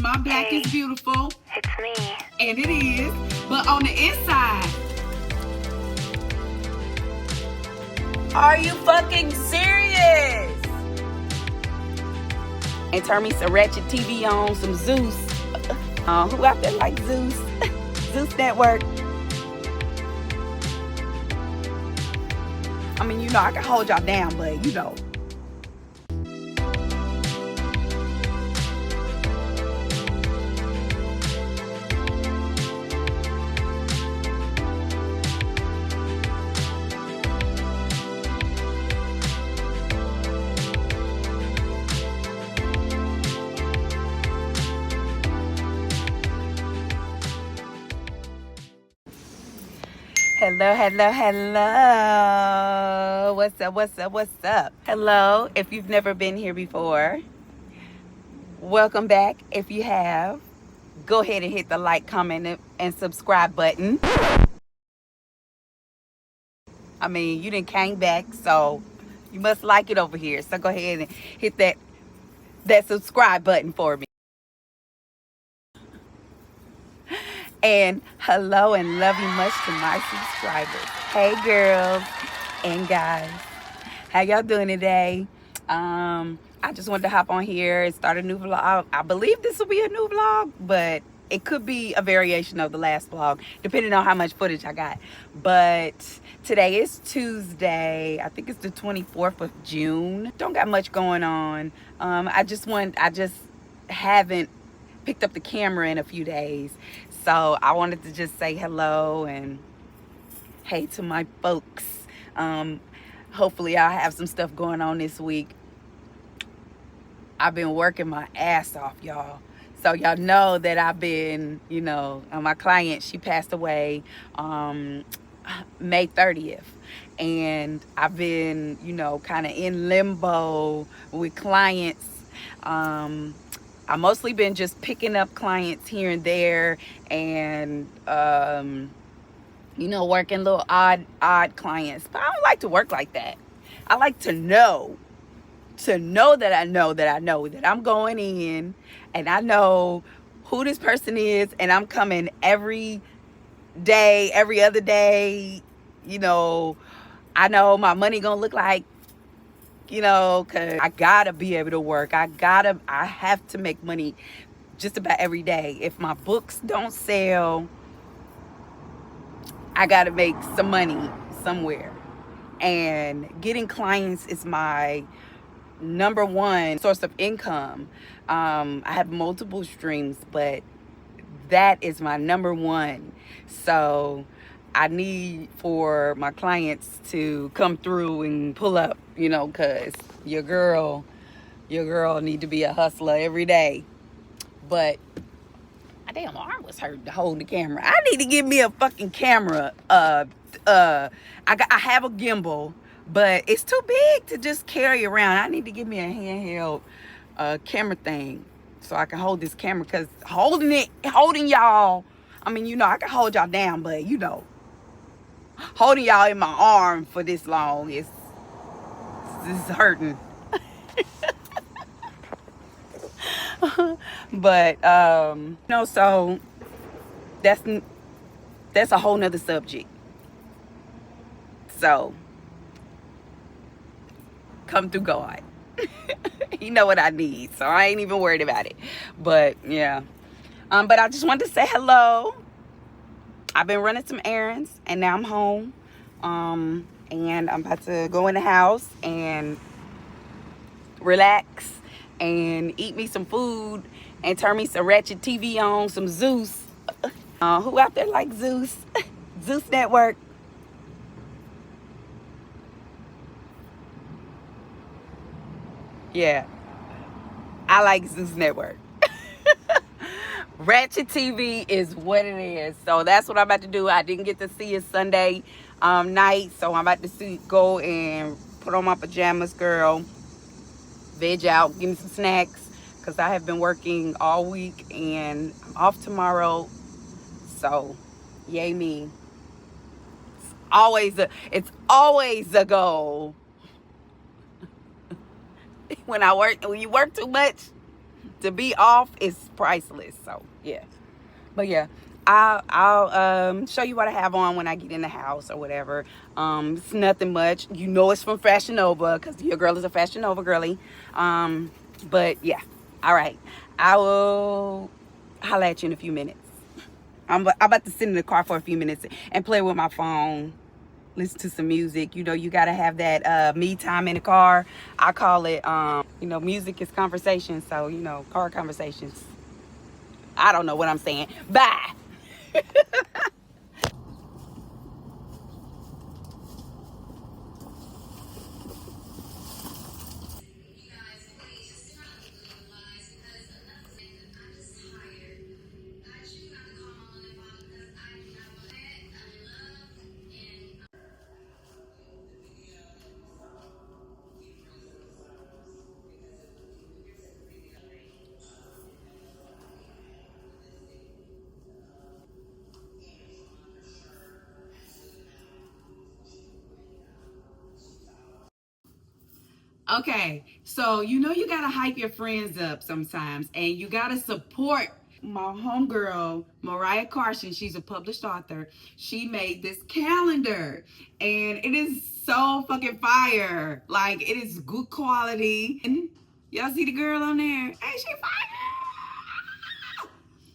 My black is beautiful. It's me. And it is. But on the inside. Are you fucking serious? And turn me some Ratchet TV on, some Zeus. Who out there like Zeus? Zeus Network. I mean, you know, I can hold y'all down, but you know. Hello, hello, hello. What's up, what's up, what's up? Hello, if you've never been here before, welcome back. If you have, go ahead and hit the like, comment, and subscribe button. I mean, you done came back, so you must like it over here. So go ahead and hit that subscribe button for me. And hello and love you much to my subscribers. Hey girls and guys, how y'all doing today? I just wanted to hop on here and start a new vlog. I believe this will be a new vlog, but it could be a variation of the last vlog, depending on how much footage I got. But today is Tuesday. I think it's the 24th of June. Don't got much going on. I just haven't picked up the camera in a few days. So I wanted to just say hello and hey to my folks. Hopefully I'll have some stuff going on this week. I've been working my ass off, y'all. So y'all know that I've been, you know, my client, she passed away May 30th. And I've been, you know, kind of in limbo with clients. I've mostly been just picking up clients here and there and, you know, working little odd clients. But I don't like to work like that. I like to know that I know that I'm going in and I know who this person is and I'm coming every day, every other day. You know, I know my money gonna look like, you know, cause I gotta be able to work. I have to make money just about every day. If my books don't sell, I gotta make some money somewhere. And getting clients is my number one source of income. I have multiple streams, but that is my number one. So I need for my clients to come through and pull up, you know, because your girl need to be a hustler every day. But my damn arm was hurt to hold the camera. I need to get me a fucking camera. I have a gimbal, but it's too big to just carry around. I need to get me a handheld camera thing so I can hold this camera, because holding y'all, I mean, you know, I can hold y'all down, but you know, holding y'all in my arm for this long is hurting. But no, so that's a whole nother subject. So come through God. You know what I need, so I ain't even worried about it. But yeah, but I just wanted to say hello. I've been running some errands and now I'm home. And I'm about to go in the house and relax and eat me some food and turn me some Ratchet TV on, some Zeus. Who out there like Zeus? Zeus Network. Yeah, I like Zeus Network. Ratchet TV is what it is. So that's what I'm about to do. I didn't get to see it Sunday night, so I'm about to go and put on my pajamas, girl. Veg out, give me some snacks, because I have been working all week and I'm off tomorrow. So yay me. It's always a goal. When you work too much, to be off is priceless. So yeah. But yeah, I'll show you what I have on when I get in the house or whatever. It's nothing much. You know it's from Fashion Nova because your girl is a Fashion Nova girly. But yeah, all right. I will holla at you in a few minutes. I'm about to sit in the car for a few minutes and play with my phone, listen to some music. You know, you gotta have that me time in the car. I call it, you know, music is conversation. So, you know, car conversations. I don't know what I'm saying. Bye. Okay, so you know you gotta hype your friends up sometimes, and you gotta support my homegirl Mariah Carson. She's a published author. She made this calendar, and it is so fucking fire. Like, it is good quality. And y'all see the girl on there? Hey, she fire!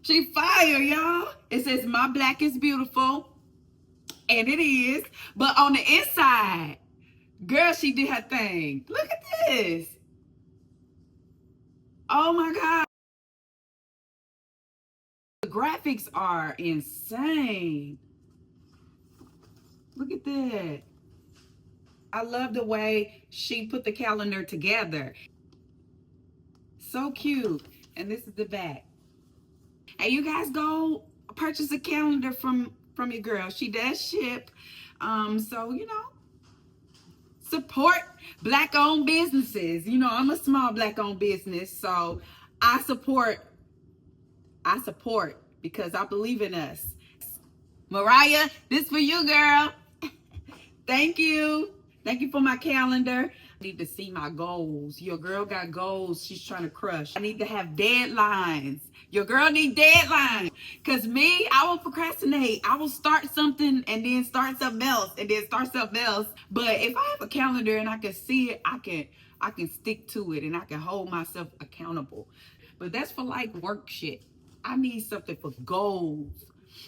She fire, y'all. It says my black is beautiful, and it is. But on the inside, girl, she did her thing. Look at this. Oh my God. The graphics are insane. Look at that. I love the way she put the calendar together. So cute. And this is the back. Hey, you guys go purchase a calendar from your girl. She does ship. So, you know, support black owned businesses. You know, I'm a small black owned business, so I support because I believe in us. Mariah, this for you, girl. Thank you. Thank you for my calendar. I need to see my goals. Your girl got goals she's trying to crush. I need to have deadlines. Your girl need deadlines. Because me, I will procrastinate. I will start something and then start something else and then start something else. But if I have a calendar and I can see it, I can stick to it and I can hold myself accountable. But that's for like work shit. I need something for goals.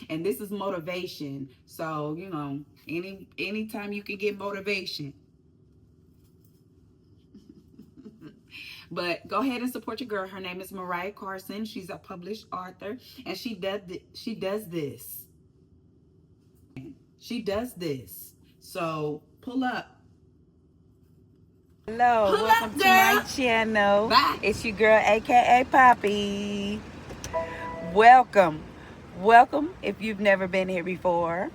And this is motivation. So, you know, anytime you can get motivation. But go ahead and support your girl. Her name is Mariah Carson. She's a published author, and she does this. She does this. So pull up. Hello, Pull welcome up, to girl. my channel. Bye. It's your girl, aka Poppii. Welcome. Welcome if you've never been here before.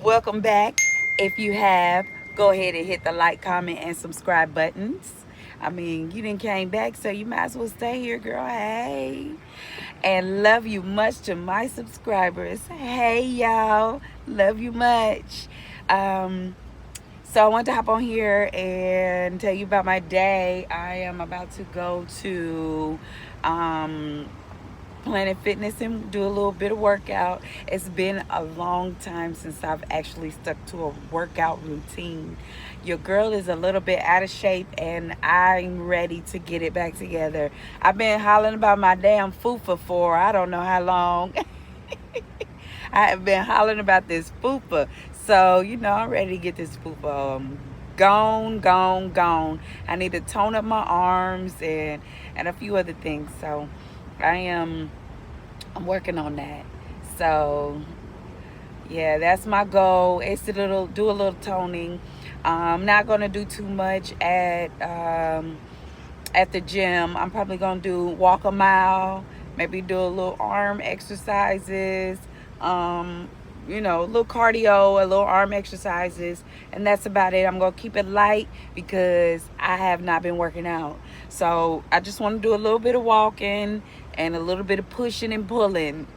Welcome back. If you have, go ahead and hit the like, comment, and subscribe buttons. I mean, you didn't came back, so you might as well stay here, girl. Hey. And love you much to my subscribers. Hey, y'all. Love you much. So I want to hop on here and tell you about my day. I am about to go to Planet Fitness and do a little bit of workout. It's been a long time since I've actually stuck to a workout routine. Your girl is a little bit out of shape and I'm ready to get it back together. I've been hollering about my damn fupa for I don't know how long. I have been hollering about this fupa. So, you know, I'm ready to get this fupa gone. I need to tone up my arms and a few other things. So I'm working on that. So yeah, that's my goal. It's to do a little toning. I'm not gonna do too much at the gym. I'm probably gonna walk a mile, maybe do a little arm exercises, you know, a little cardio, a little arm exercises, and that's about it. I'm gonna keep it light because I have not been working out. So I just want to do a little bit of walking and a little bit of pushing and pulling.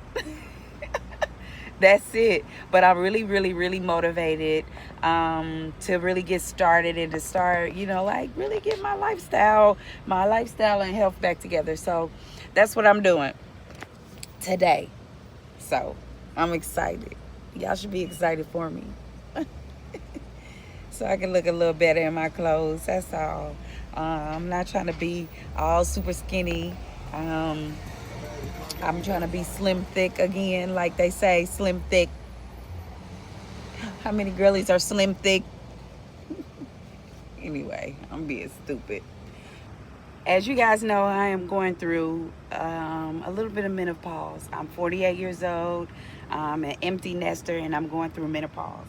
That's it. But I'm really, really, really motivated to really get started and to start, you know, like really get my lifestyle and health back together. So that's what I'm doing today. So I'm excited. Y'all should be excited for me. So I can look a little better in my clothes. That's all. I'm not trying to be all super skinny. I'm trying to be slim thick again, like they say, slim thick. How many girlies are slim thick? Anyway, I'm being stupid. As you guys know, I am going through a little bit of menopause. I'm 48 years old. I'm an empty nester, and I'm going through menopause.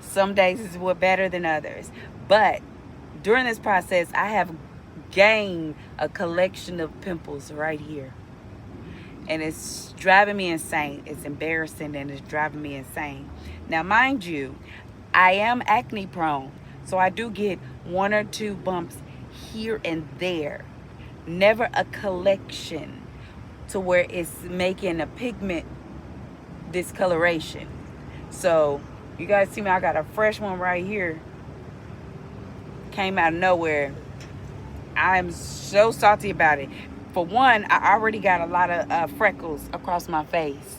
Some days is better than others. But during this process, I have gained a collection of pimples right here. And it's driving me insane. It's embarrassing and it's driving me insane. Now, mind you, I am acne prone. So I do get 1 or 2 bumps here and there. Never a collection to where it's making a pigment discoloration. So you guys see me, I got a fresh one right here. Came out of nowhere. I'm so salty about it. For one, I already got a lot of freckles across my face.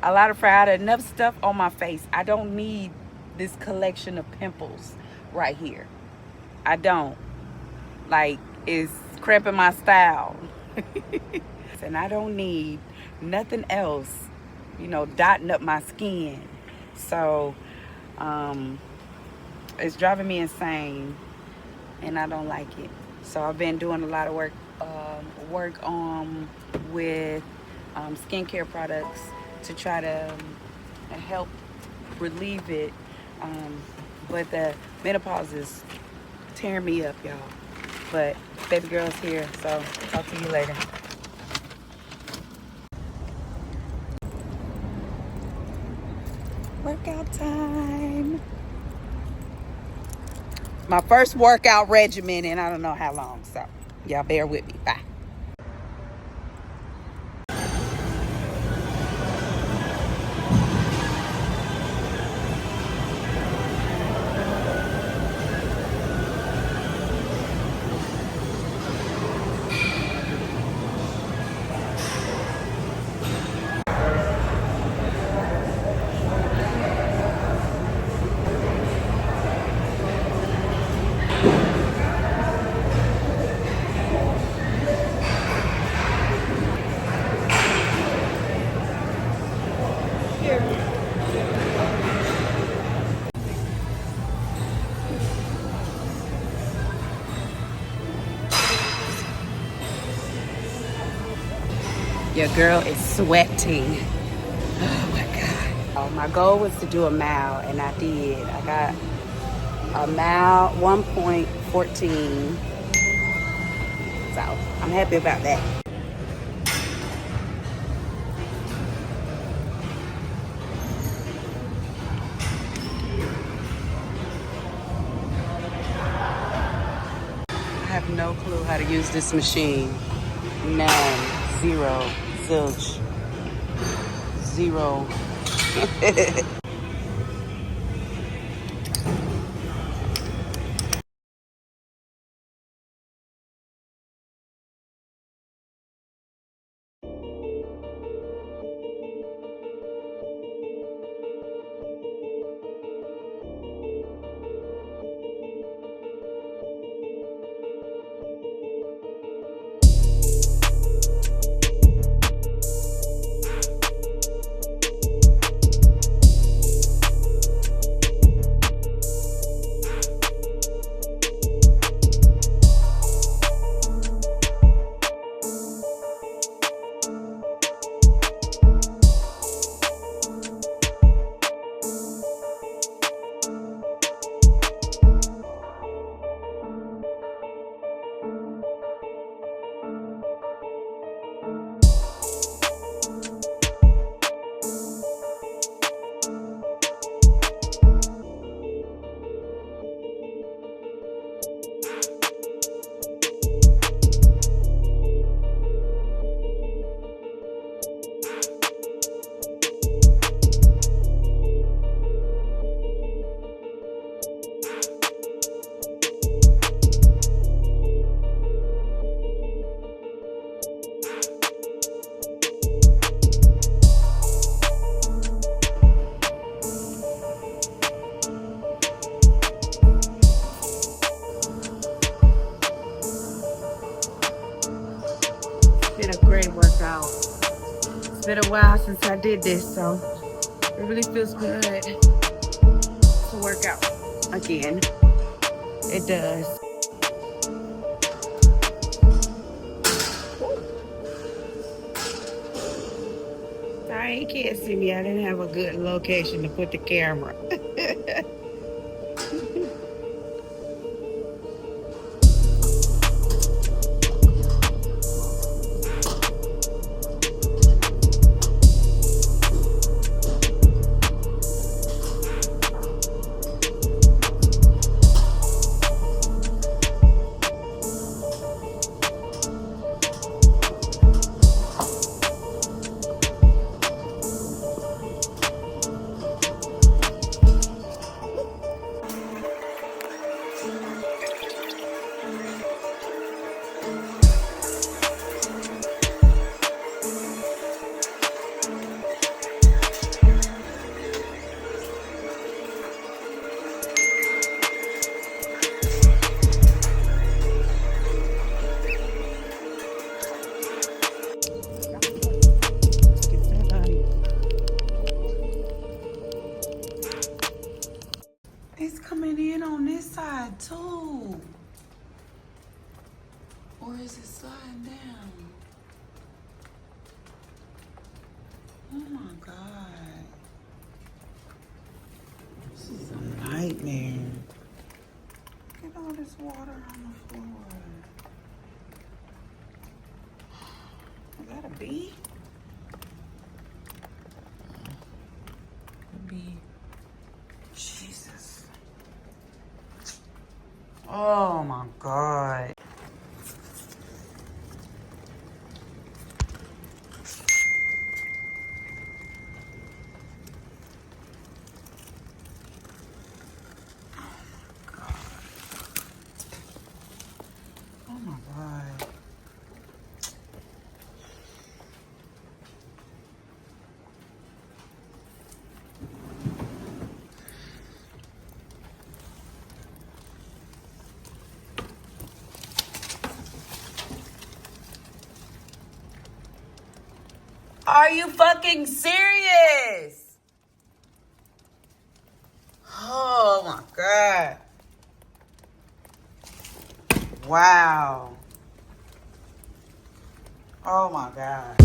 A lot of I had enough stuff on my face. I don't need this collection of pimples right here. I don't. Like, it's cramping my style. And I don't need nothing else, you know, dotting up my skin. So, it's driving me insane, and I don't like it. So I've been doing a lot of work with skincare products to try to help relieve it. But the menopause is tearing me up, y'all. But baby girl's here, so talk to you later. Workout time. My first workout regimen in I don't know how long, so y'all bear with me. Bye. Your girl is sweating. Oh my God. My goal was to do a mile, and I did. I got a mile, 1.14. So I'm happy about that. I have no clue how to use this machine. None. Zero. Zilch. Zero. been a great workout. It's been a while since I did this, so it really feels good to work out again. It does. Sorry, you can't see me. I didn't have a good location to put the camera. It's coming in on this side too. Or is it sliding down? Oh my God. This is a nightmare. Look at all this water on the floor. Is that a bee? A bee. Jesus. Oh my God. Oh my God. Are you fucking serious? Oh my God. Wow. Oh my God.